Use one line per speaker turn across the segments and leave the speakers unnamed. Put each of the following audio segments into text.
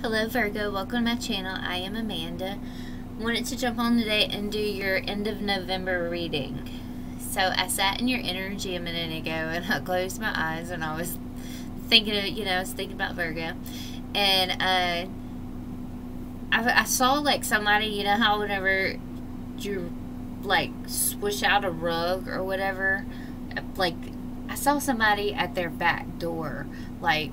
Hello Virgo, welcome to my channel. I am Amanda. Wanted to jump on today and do your end of November reading. So I sat in your energy a minute ago and I closed my eyes and I was thinking of, I was thinking about Virgo. And I saw like somebody, you know how whenever you like swish out a rug or whatever, like I saw somebody at their back door like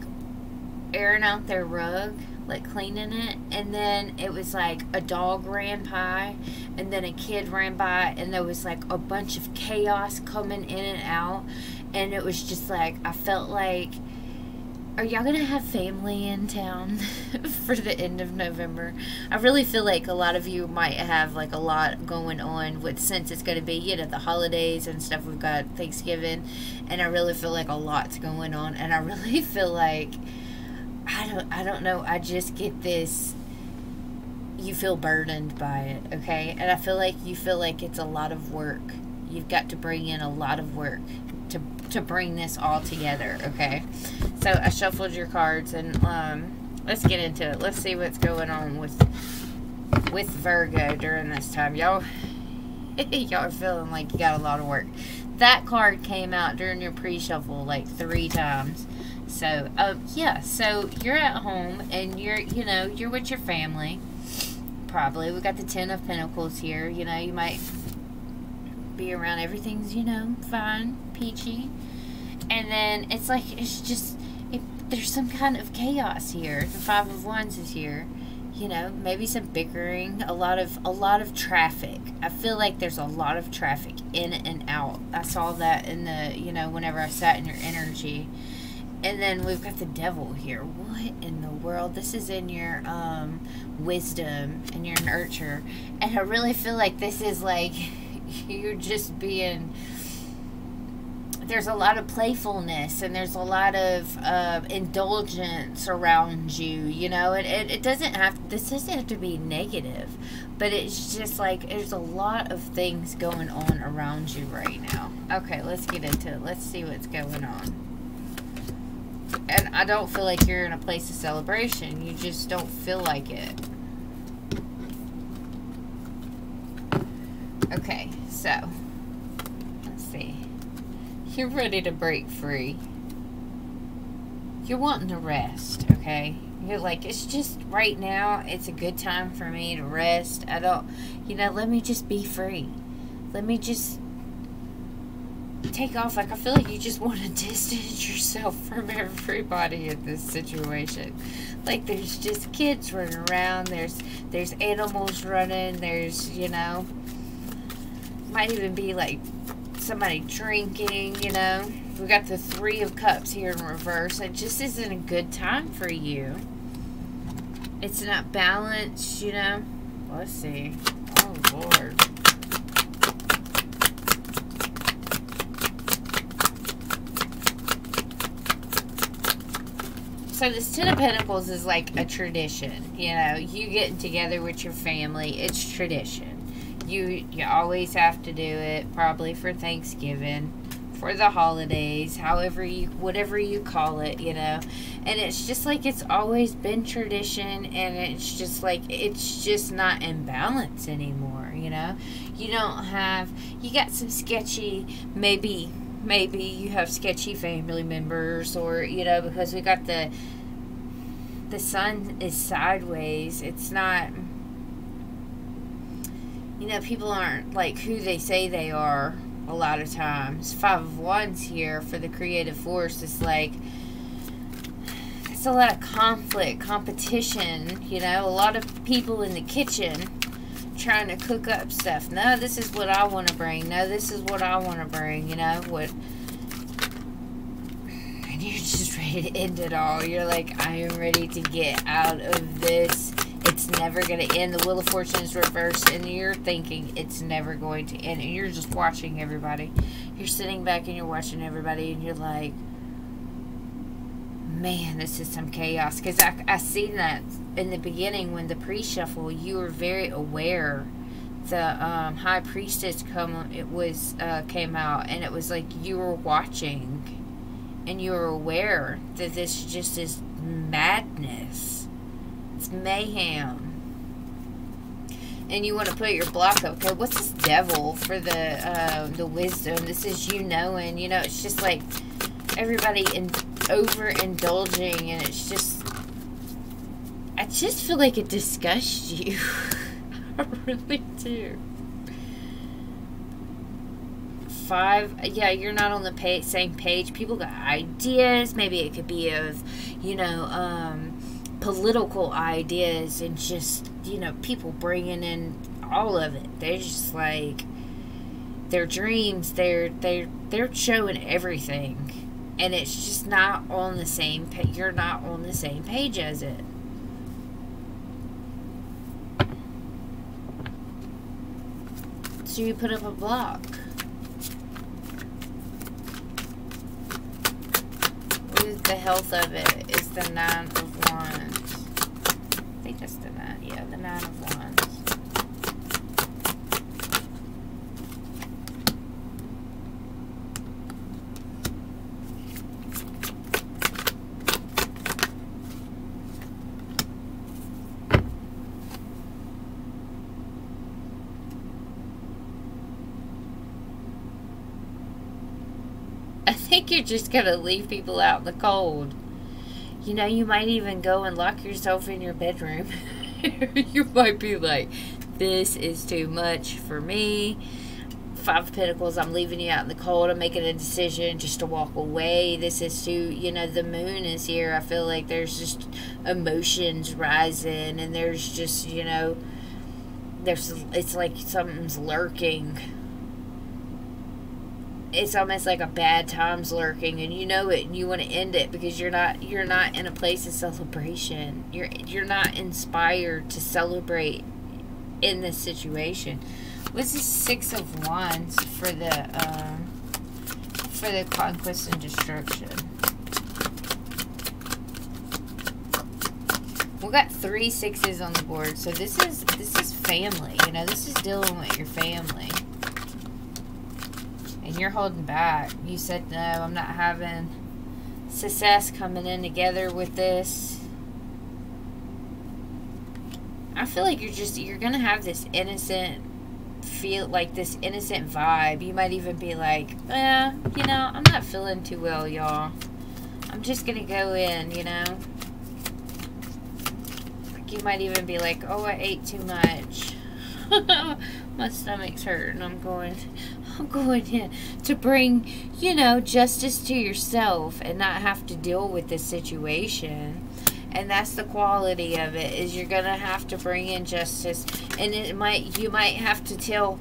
airing out their rug, like cleaning it, and then it was like a dog ran by and then a kid ran by and there was like a bunch of chaos coming in and out, and it was just like I felt like, are y'all gonna have family in town for the end of November? I really feel like a lot of you might have like a lot going on with, since it's gonna be, the holidays and stuff. We've got Thanksgiving, and I really feel like a lot's going on, and I really feel like I don't know, I just get this, you feel burdened by it, okay? And I feel like you feel like it's a lot of work. You've got to bring in a lot of work to bring this all together, okay? So I shuffled your cards, and let's get into it. Let's see what's going on with Virgo during this time. Y'all are feeling like you got a lot of work. That card came out during your pre-shuffle like 3 times. So, yeah, so you're at home and you're with your family, probably. We got the 10 of Pentacles here. You might be around, everything's, fine, peachy. And then it's like, there's some kind of chaos here. The 5 of Wands is here. Maybe some bickering, a lot of traffic. I feel like there's a lot of traffic in and out. I saw that in the, whenever I sat in your energy. And then we've got the Devil here. What in the world? This is in your wisdom and your nurture. And I really feel like this is like you're just being... There's a lot of playfulness and there's a lot of indulgence around you. It doesn't have... This doesn't have to be negative. But it's just like there's a lot of things going on around you right now. Okay, let's get into it. Let's see what's going on. And I don't feel like you're in a place of celebration. You just don't feel like it. Okay, so let's see. You're ready to break free. You're wanting to rest, okay? You're like, it's just right now, it's a good time for me to rest. I don't, let me just be free. Let me just take off. Like, I feel like you just want to distance yourself from everybody in this situation. Like, there's just kids running around, there's animals running, there's, might even be like somebody drinking, we got the 3 of Cups here in reverse. It just isn't a good time for you. It's not balanced, Let's see. Oh Lord. So this 10 of Pentacles is like a tradition, you getting together with your family, it's tradition. You always have to do it, probably for Thanksgiving, for the holidays, whatever you call it, and it's just like it's always been tradition, and it's just like, it's just not in balance anymore, you don't have, you got some sketchy, maybe you have sketchy family members, or because we got the sun is sideways. It's not, people aren't like who they say they are a lot of times. 5 of Wands here for the creative force is like, it's a lot of conflict, competition, a lot of people in the kitchen trying to cook up stuff. No, this is what I want to bring. No, this is what I want to bring. What? And you're just ready to end it all. You're like, I am ready to get out of this. It's never going to end. The Wheel of Fortune is reversed, and you're thinking it's never going to end. And you're just watching everybody. You're sitting back and you're watching everybody, and you're like, man, this is some chaos. Because I seen that in the beginning when the pre-shuffle, you were very aware. The High Priestess came out, and it was like you were watching, and you were aware that this just is madness. It's mayhem. And you want to put your block up. Okay, what's this devil for the wisdom? This is you knowing. You know, it's just like everybody overindulging, and it's just... I just feel like it disgusts you. I really do. 5, yeah, you're not on the same page. People got ideas. Maybe it could be of, you know, political ideas, and just, you know, people bringing in all of it. They're just like, their dreams, they're showing everything, and it's just not on the same page. You're not on the same page as it. So you put up a block. What is the health of it? It's the 9 of Wands. I think that's the 9. Yeah, the 9 of Wands. I think you're just going to leave people out in the cold. You know, you might even go and lock yourself in your bedroom. You might be like, this is too much for me. 5 of Pentacles, I'm leaving you out in the cold. I'm making a decision just to walk away. This is too, you know, the moon is here. I feel like there's just emotions rising, and there's just, you know, it's like something's lurking. It's almost like a bad time's lurking, and you know it, and you want to end it because you're not in a place of celebration. You're not inspired to celebrate in this situation. What's the 6 of Wands for the conquest and destruction? We got 3 6s on the board, so this is family. You know, this is dealing with your family. And you're holding back. You said, no, I'm not having success coming in together with this. I feel like you're going to have this innocent this innocent vibe. You might even be like, you know, I'm not feeling too well, y'all. I'm just going to go in, you know. Like, you might even be like, oh, I ate too much. My stomach's hurting. I'm going in to bring, you know, justice to yourself and not have to deal with this situation. And that's the quality of it, is you're gonna have to bring in justice. And you might have to tell,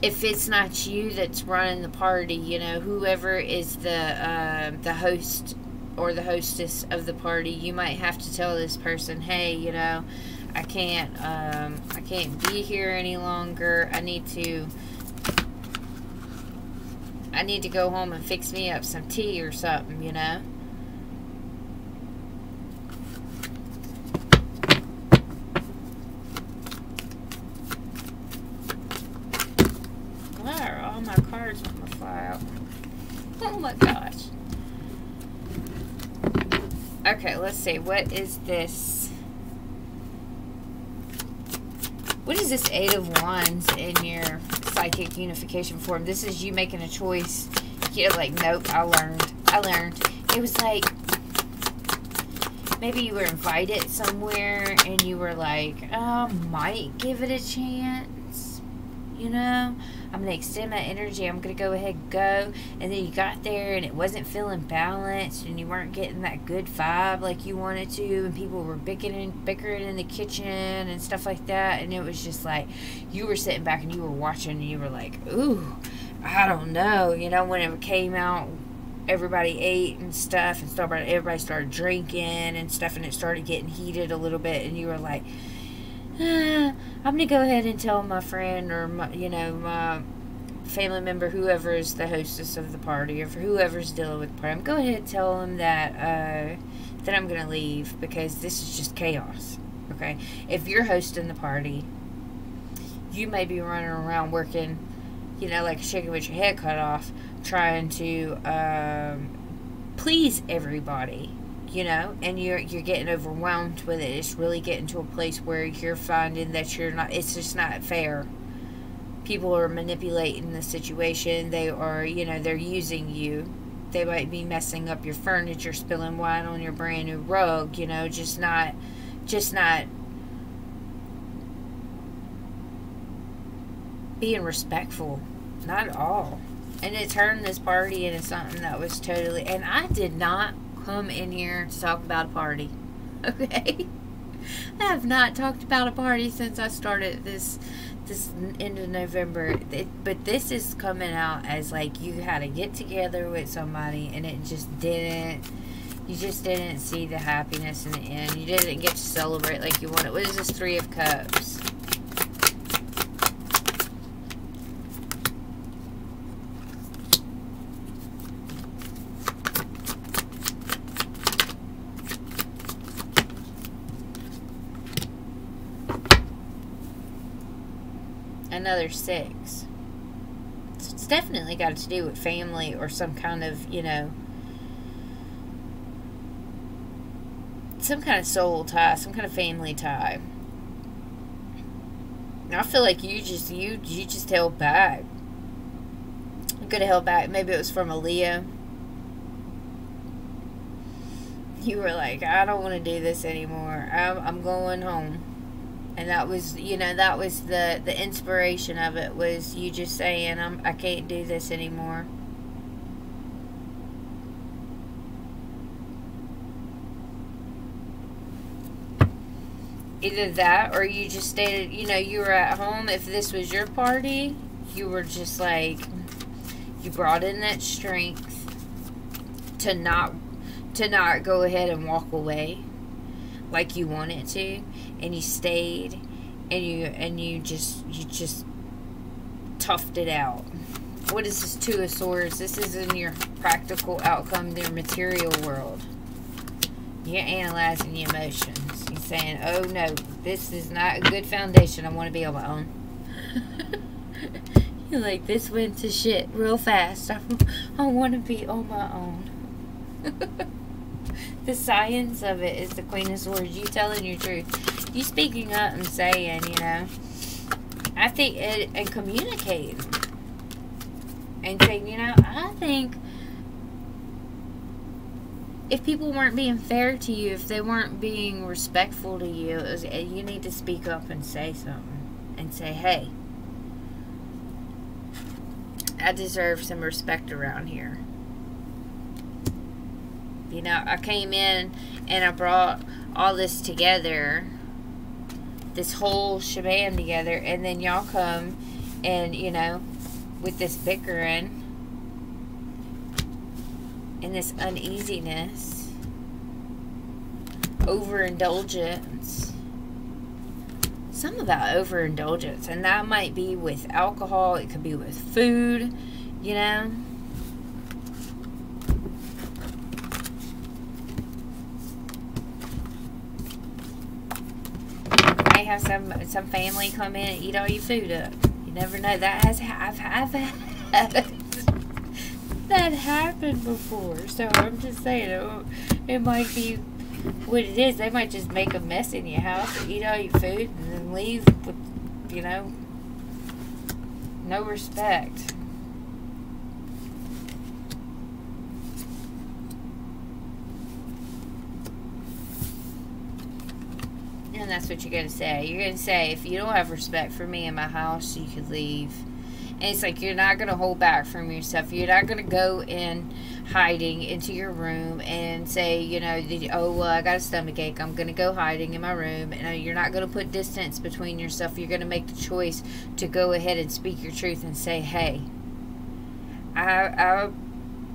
if it's not you that's running the party, you know, whoever is the host or the hostess of the party, you might have to tell this person, hey, you know, I can't be here any longer. I need to go home and fix me up some tea or something, you know. Wow, all my cards want to fly out. Oh my gosh. Okay, let's see. What is this? What is this 8 of Wands in your psychic unification form? This is you making a choice. You're like, nope, I learned. It was like, maybe you were invited somewhere and you were like, oh, might give it a chance. You know, I'm going to extend my energy. I'm going to go ahead and go. And then you got there and it wasn't feeling balanced, and you weren't getting that good vibe like you wanted to. And people were bickering in the kitchen and stuff like that. And it was just like, you were sitting back and you were watching and you were like, ooh, I don't know. You know, when it came out, everybody ate and stuff, and everybody started drinking and stuff, and it started getting heated a little bit. And you were like, I'm going to go ahead and tell my friend, or my family member, whoever is the hostess of the party, or whoever's dealing with the party, I'm going to go ahead and tell them that I'm going to leave because this is just chaos. Okay? If you're hosting the party, you may be running around working, you know, like a chicken with your head cut off, trying to please everybody. you know, and you're getting overwhelmed with it. It's really getting to a place where you're finding that you're not, it's just not fair. People are manipulating the situation. They are, you know, they're using you. They might be messing up your furniture, spilling wine on your brand new rug, you know, just not being respectful. Not at all. And it turned this party into something that was totally, and I did not come in here to talk about a party. Okay? I have not talked about a party since I started this end of November. But this is coming out as like you had to get together with somebody and it just didn't, you just didn't see the happiness in the end. You didn't get to celebrate like you wanted. What is this Three of Cups? Another 6. So it's definitely got to do with family or some kind of, you know, some kind of soul tie, some kind of family tie. And I feel like you just held back. You could have held back. Maybe it was from a Leo. You were like, I don't want to do this anymore. I'm going home. And that was, you know, that was the inspiration of it, was you just saying, I can't do this anymore. Either that, or you just stayed, you know, you were at home. If this was your party, you were just like, you brought in that strength to not go ahead and walk away like you wanted to, and you stayed, and you just toughed it out. What is this Two of Swords? This is in your practical outcome, your material world. You're analyzing your emotions. You're saying, oh no, this is not a good foundation. I want to be on my own. You're like, this went to shit real fast. I want to be on my own. The science of it is the Queen of Swords. You telling your truth. You speaking up and saying, you know. I think, and communicating. And saying, you know, I think if people weren't being fair to you, if they weren't being respectful to you, you need to speak up and say something. And say, hey, I deserve some respect around here. You know, I came in and I brought all this together, this whole shebang together, and then y'all come and, you know, with this bickering and this uneasiness, overindulgence. Something about overindulgence, and that might be with alcohol, it could be with food, you know. Have some family come in and eat all your food up. You never know. That has I've had that happened before. So I'm just saying, it might be what it is. They might just make a mess in your house and eat all your food and then leave with, you know, no respect. And that's what you're going to say. You're going to say, if you don't have respect for me in my house, you could leave. And it's like, you're not going to hold back from yourself. You're not going to go in hiding into your room and say, you know, oh, well, I got a stomach ache. I'm going to go hiding in my room. And you're not going to put distance between yourself. You're going to make the choice to go ahead and speak your truth and say, hey, I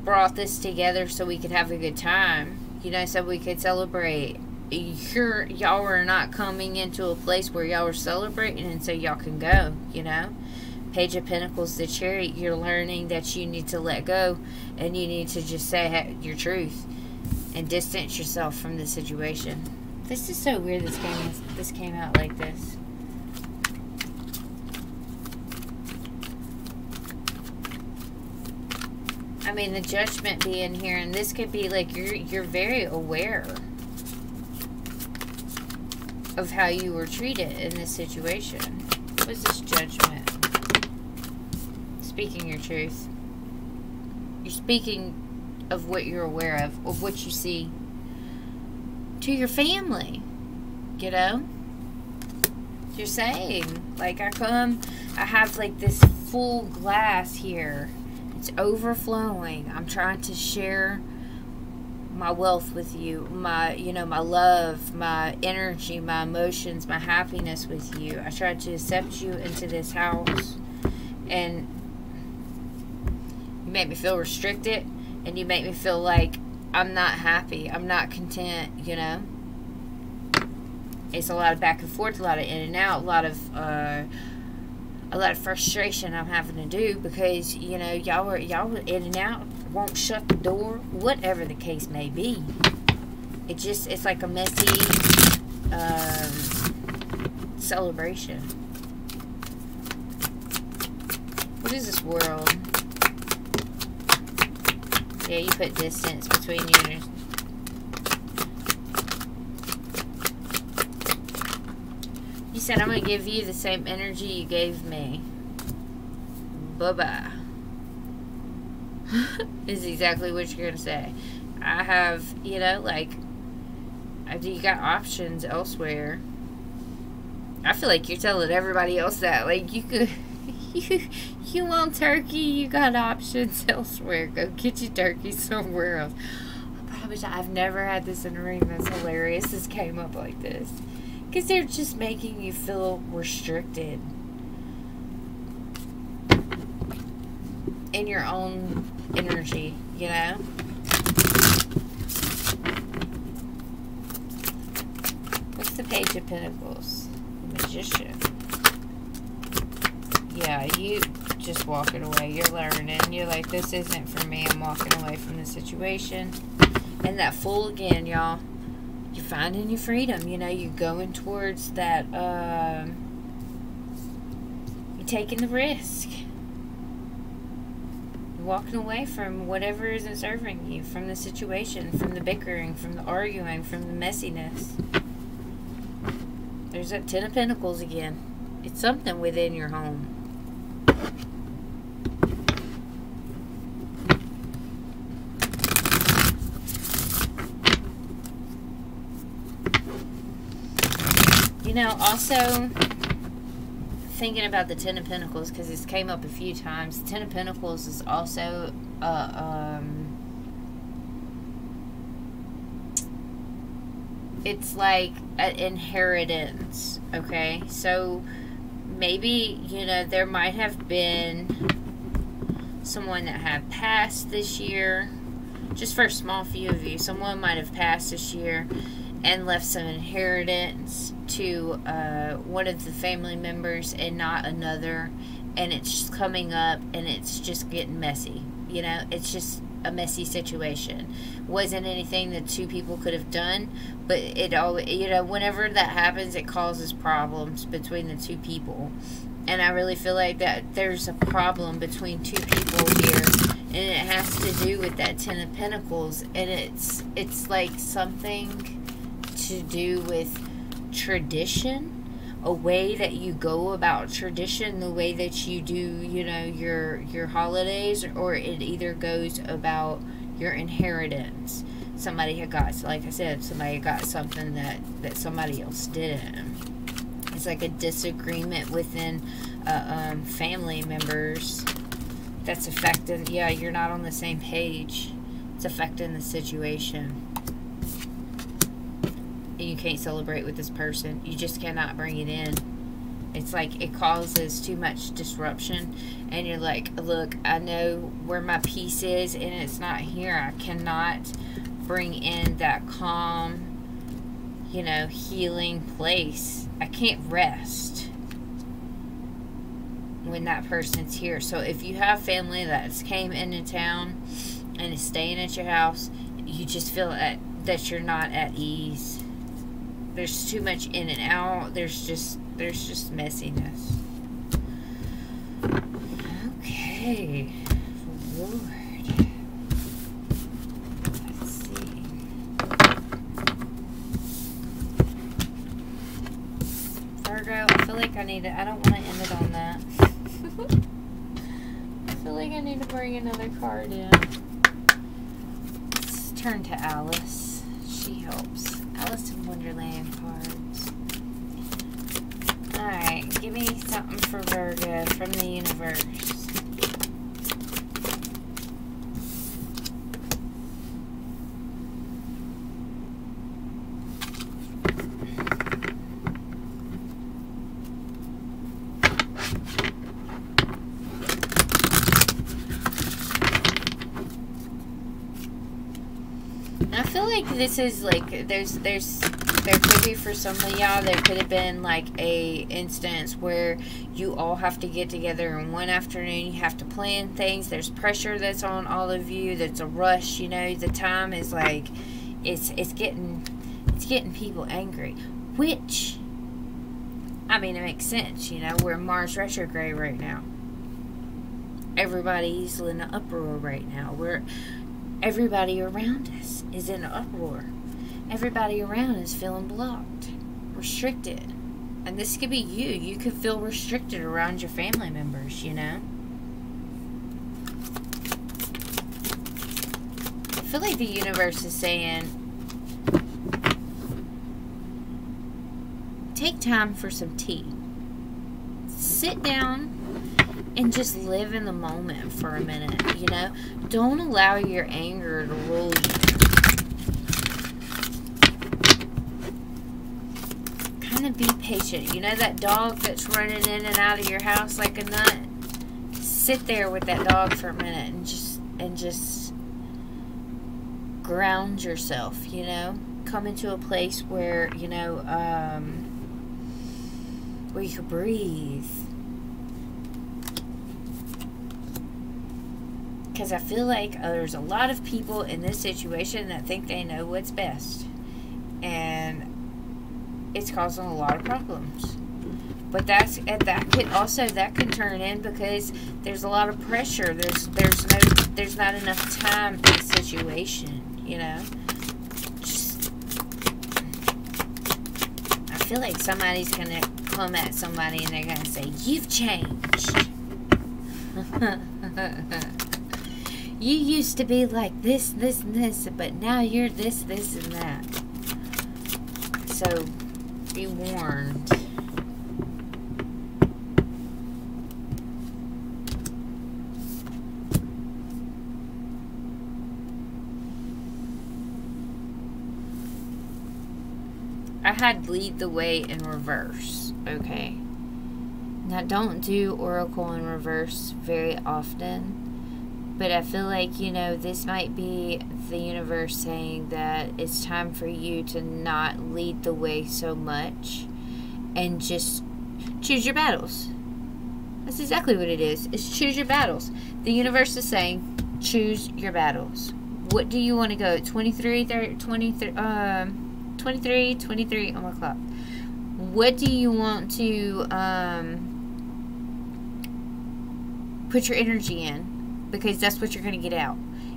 brought this together so we could have a good time. You know, so we could celebrate. Y'all are not coming into a place where y'all are celebrating, and so y'all can go, you know. Page of Pentacles, the Chariot, you're learning that you need to let go, and you need to just say your truth and distance yourself from the situation. This is so weird this came out like this. I mean, the judgment being here, and this could be like you're very aware of how you were treated in this situation. What is this judgment? Speaking your truth. You're speaking of what you're aware of what you see to your family. You know? You're saying, like, I have like this full glass here. It's overflowing. I'm trying to share my wealth with you, my love, my energy, my emotions, my happiness with you. I tried to accept you into this house, and you make me feel restricted, and you make me feel like I'm not happy, I'm not content, you know. It's a lot of back and forth, a lot of in and out, a lot of frustration I'm having to do because, you know, y'all were in and out, won't shut the door, whatever the case may be. It's like a messy celebration. What is this world? Yeah, you put distance between you and you said, I'm going to give you the same energy you gave me. Bye-bye. Is exactly what you're going to say. I have, you know, like, you got options elsewhere. I feel like you're telling everybody else that. Like, you could, you want turkey, you got options elsewhere. Go get your turkey somewhere else. I promise you, I've never had this in a ring. That's hilarious. This came up like this. Because they're just making you feel restricted in your own energy, you know? What's the Page of Pentacles? The Magician. Yeah, you just walking away. You're learning. You're like, this isn't for me. I'm walking away from the situation. And that Fool again, y'all. You're finding your freedom, you know, you're going towards that, you're taking the risk. You're walking away from whatever isn't serving you, from the situation, from the bickering, from the arguing, from the messiness. There's that Ten of Pentacles again. It's something within your home. You know, also thinking about the Ten of Pentacles, because this came up a few times. The Ten of Pentacles is also it's like an inheritance, okay? So maybe, you know, there might have been someone that had passed this year. Just for a small few of you, someone might have passed this year and left some inheritance to one of the family members and not another, and it's just coming up and it's just getting messy, you know. It's just a messy situation. Wasn't anything that two people could have done, but it all, you know, whenever that happens, it causes problems between the two people. And I really feel like that there's a problem between two people here, and it has to do with that Ten of Pentacles, and it's like something to do with tradition, a way that you go about tradition, the way that you do, you know, your holidays, or it either goes about your inheritance. Somebody had got, like I said, somebody had got something that somebody else didn't. It's like a disagreement within family members that's affecting, yeah, you're not on the same page. It's affecting the situation. You can't celebrate with this person. You just cannot bring it in. It's like it causes too much disruption, and you're like, look, I know where my peace is, and it's not here. I cannot bring in that calm, you know, healing place. I can't rest when that person's here. So if you have family that's came into town and is staying at your house, you just feel that you're not at ease. There's too much in and out. There's just messiness. Okay. Lord. Let's see. Virgo, I feel like I need to, I don't want to end it on that. I feel like I need to bring another card in. Let's turn to Alice. She helps. Alice in Wonderland cards. Alright, give me something for Virgo from the universe. I feel like this is like there could be, for some of y'all, there could have been like a instance where you all have to get together in one afternoon. You have to plan things. There's pressure that's on all of you. That's a rush. You know, the time is like it's getting people angry. Which, I mean, it makes sense. You know, we're in Mars retrograde right now. Everybody's in an uproar right now. Everybody around us is in an uproar. Everybody around is feeling blocked, restricted. And this could be you. You could feel restricted around your family members, you know? I feel like the universe is saying, take time for some tea. Sit down and just live in the moment for a minute, you know? Don't allow your anger to rule you. Kind of be patient. You know that dog that's running in and out of your house like a nut? Sit there with that dog for a minute and just ground yourself, you know? Come into a place where, you know, where you can breathe. Because I feel like there's a lot of people in this situation that think they know what's best. And it's causing a lot of problems. But that can turn in because there's a lot of pressure. There's not enough time in the situation, you know. I feel like somebody's gonna come at somebody and they're gonna say, "You've changed. You used to be like this, this, and this, but now you're this, this, and that." So, be warned. I had lead the way in reverse, okay? Now, don't do Oracle in reverse very often. But I feel like, you know, this might be the universe saying that it's time for you to not lead the way so much and just choose your battles. That's exactly what it is. It's choose your battles. The universe is saying, choose your battles. What do you want to go? 23, 23 on my clock. What do you want to put your energy in? Because that's what you're going to get out.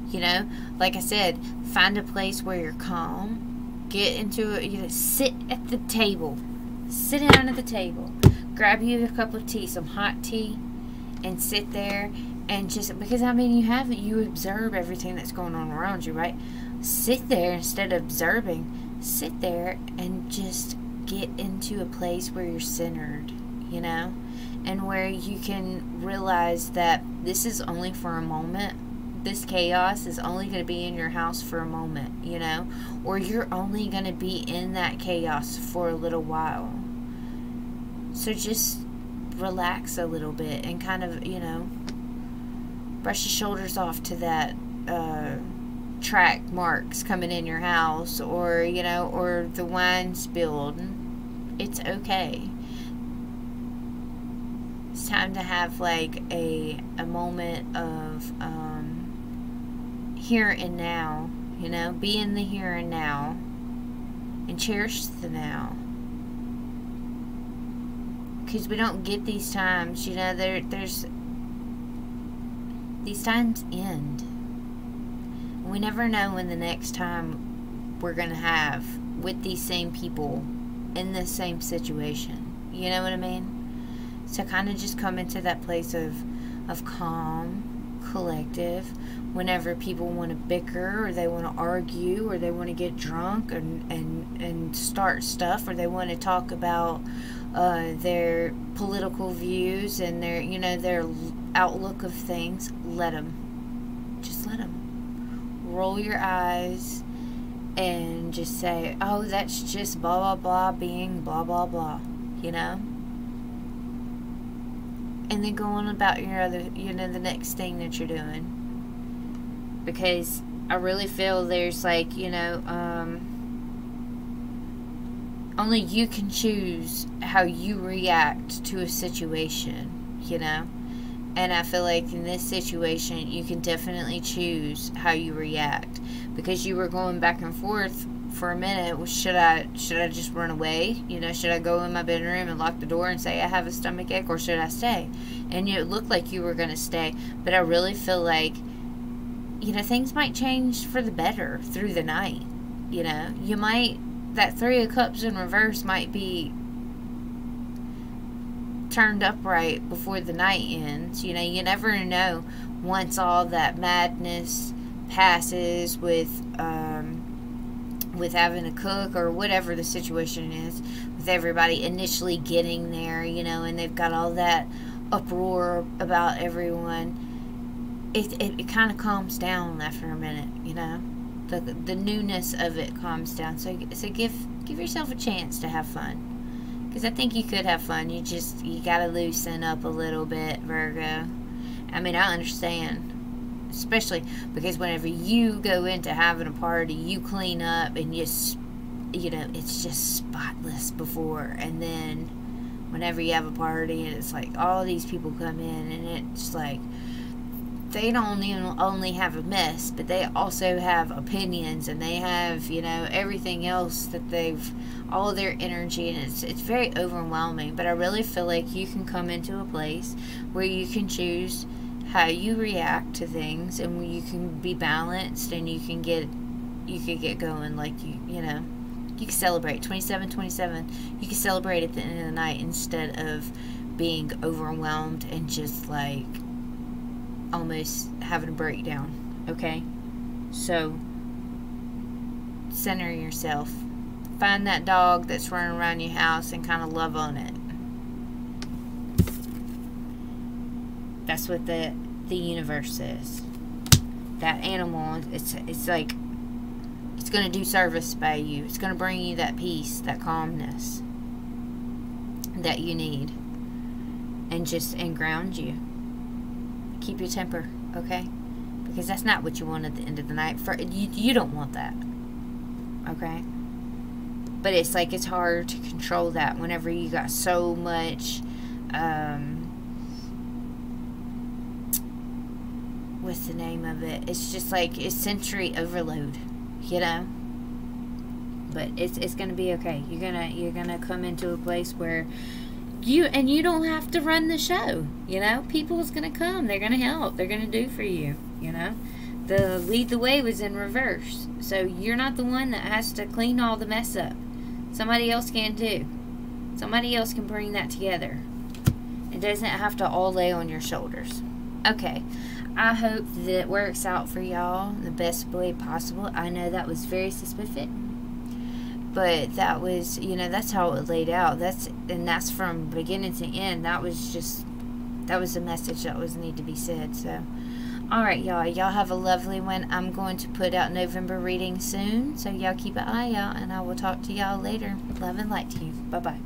You know, like I said, find a place where you're calm. Get into it. You know, sit at the table. Sit down at the table. Grab you a cup of tea, some hot tea, and sit there and just, because I mean, you observe everything that's going on around you, right? Sit there instead of observing. Sit there and just get into a place where you're centered, you know? And where you can realize that this is only for a moment. This chaos is only going to be in your house for a moment, you know? Or you're only going to be in that chaos for a little while. So just relax a little bit and kind of, you know, brush your shoulders off to that track marks coming in your house, or, you know, or the wine spilled. It's okay. It's time to have like a moment of here and now, you know, be in the here and now and cherish the now, because we don't get these times, you know. There's these times end, we never know when the next time we're going to have with these same people in the same situation. You know what I mean? So kind of just come into that place of calm, collective, whenever people want to bicker or they want to argue or they want to get drunk and start stuff, or they want to talk about their political views and their, you know, their outlook of things. Let them. Just let them. Roll your eyes and just say, oh, that's just blah, blah, blah being blah, blah, blah, you know? And then go on about your other, you know, the next thing that you're doing. Because I really feel there's like, you know, only you can choose how you react to a situation, you know? And I feel like in this situation, you can definitely choose how you react. Because you were going back and forth for a minute. Well, should I just run away? You know, should I go in my bedroom and lock the door and say I have a stomachache, or should I stay? And it looked like you were going to stay. But I really feel like, you know, things might change for the better through the night. You know, you might, that 3 of Cups in reverse might be turned upright before the night ends. You know, you never know once all that madness passes with having to cook or whatever the situation is, with everybody initially getting there, you know, and they've got all that uproar about everyone. It kind of calms down after a minute, you know. The newness of it calms down. So give yourself a chance to have fun, because I think you could have fun. You gotta loosen up a little bit, Virgo. I mean, I understand. Especially because whenever you go into having a party, you clean up and you know, it's just spotless before. And then whenever you have a party and it's like all these people come in and it's like they don't even only have a mess, but they also have opinions and they have, you know, everything else that all of their energy, and it's very overwhelming. But I really feel like you can come into a place where you can choose how you react to things, and you can be balanced, and you can get going. Like you know, you can celebrate 27/27. You can celebrate at the end of the night instead of being overwhelmed and just like almost having a breakdown. Okay, so center yourself. Find that dog that's running around your house and kind of love on it. That's what the universe says. That animal, it's like it's going to do service by you. It's going to bring you that peace, that calmness that you need, and ground you. Keep your temper, okay? Because that's not what you want at the end of the night. You don't want that, okay? But it's like it's hard to control that whenever you got so much what's the name of it? It's just like it's sensory overload, you know. But it's gonna be okay. You're gonna come into a place where you don't have to run the show. You know, people's gonna come. They're gonna help. They're gonna do for you. You know, the lead the way was in reverse, so you're not the one that has to clean all the mess up. Somebody else can do. Somebody else can bring that together. It doesn't have to all lay on your shoulders. Okay. I hope that it works out for y'all in the best way possible. I know that was very specific, but that was, you know, that's how it laid out. That's from beginning to end. That was the message that was need to be said. So, all right, y'all have a lovely one. I'm going to put out November reading soon, so y'all keep an eye out, and I will talk to y'all later. Love and light to you. Bye bye.